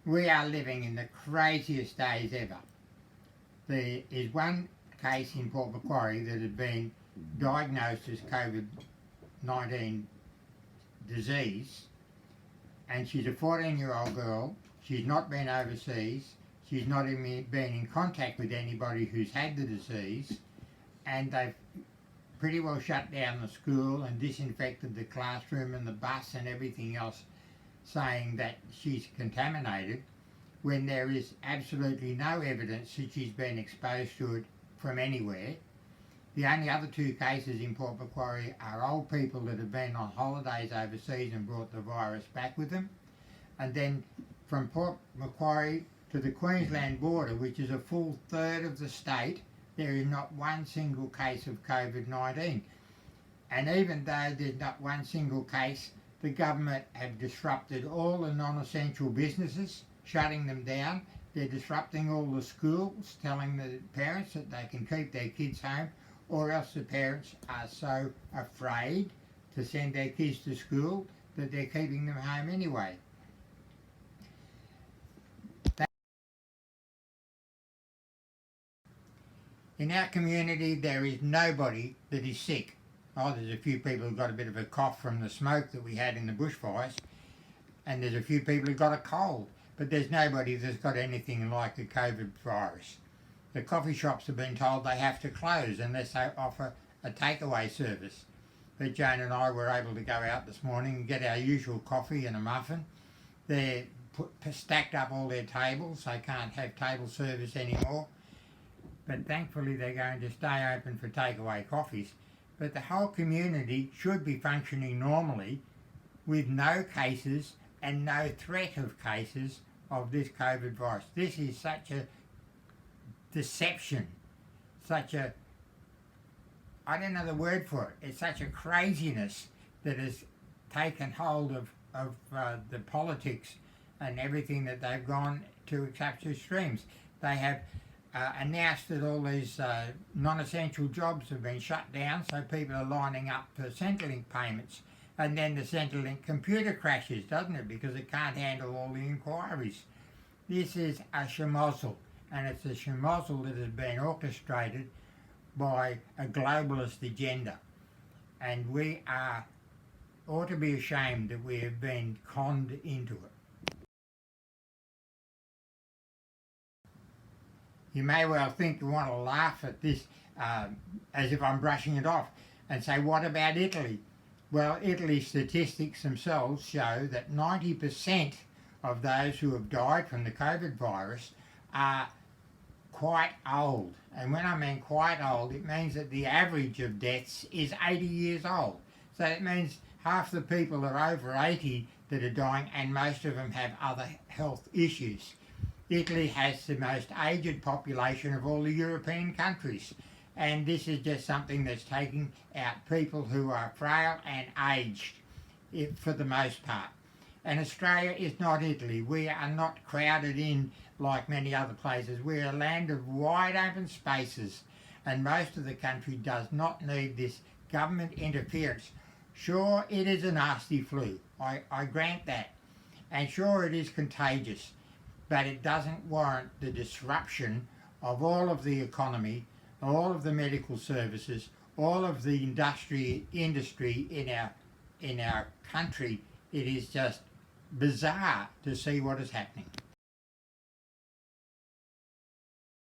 We are living in the craziest days ever. There is one case in Port Macquarie that had been diagnosed as COVID-19 disease, and she's a 14-year-old girl. She's not been overseas. She's not even been in contact with anybody who's had the disease, and they've pretty well shut down the school and disinfected the classroom and the bus and everything else, saying that she's contaminated, when there is absolutely no evidence that she's been exposed to it from anywhere. The only other two cases in Port Macquarie are old people that have been on holidays overseas and brought the virus back with them. And then from Port Macquarie to the Queensland border, which is a full third of the state, there is not one single case of COVID-19. And even though there's not one single case, the government have disrupted all the non-essential businesses, shutting them down. They're disrupting all the schools, telling the parents that they can keep their kids home, or else the parents are so afraid to send their kids to school that they're keeping them home anyway. In our community, there is nobody that is sick. Oh, there's a few people who've got a bit of a cough from the smoke that we had in the bushfires, and there's a few people who've got a cold, but there's nobody that's got anything like the COVID virus. The coffee shops have been told they have to close unless they offer a takeaway service. But Joan and I were able to go out this morning and get our usual coffee and a muffin. They're stacked up all their tables. They can't have table service anymore. But thankfully they're going to stay open for takeaway coffees. But the whole community should be functioning normally with no cases and no threat of cases of this COVID virus. This is such a deception, such a, I don't know the word for it, it's such a craziness that has taken hold of the politics and everything that they've gone to such extremes. They have announced that all these non-essential jobs have been shut down, so people are lining up for Centrelink payments, and then the Centrelink computer crashes, doesn't it, because it can't handle all the inquiries. This is a schmozzle, and it's a schmozzle that has been orchestrated by a globalist agenda, and we ought to be ashamed that we have been conned into it. You may well think you want to laugh at this as if I'm brushing it off and say, what about Italy? Well, Italy's statistics themselves show that 90% of those who have died from the COVID virus are quite old. And when I mean quite old, it means that the average of deaths is 80 years old. So it means half the people are over 80 that are dying, and most of them have other health issues. Italy has the most aged population of all the European countries, and this is just something that's taking out people who are frail and aged for the most part. And Australia is not Italy. We are not crowded in like many other places. We're a land of wide open spaces, and most of the country does not need this government interference. Sure, it is a nasty flu, I grant that, and sure it is contagious, but it doesn't warrant the disruption of all of the economy, all of the medical services, all of the industry in our country. It is just bizarre to see what is happening.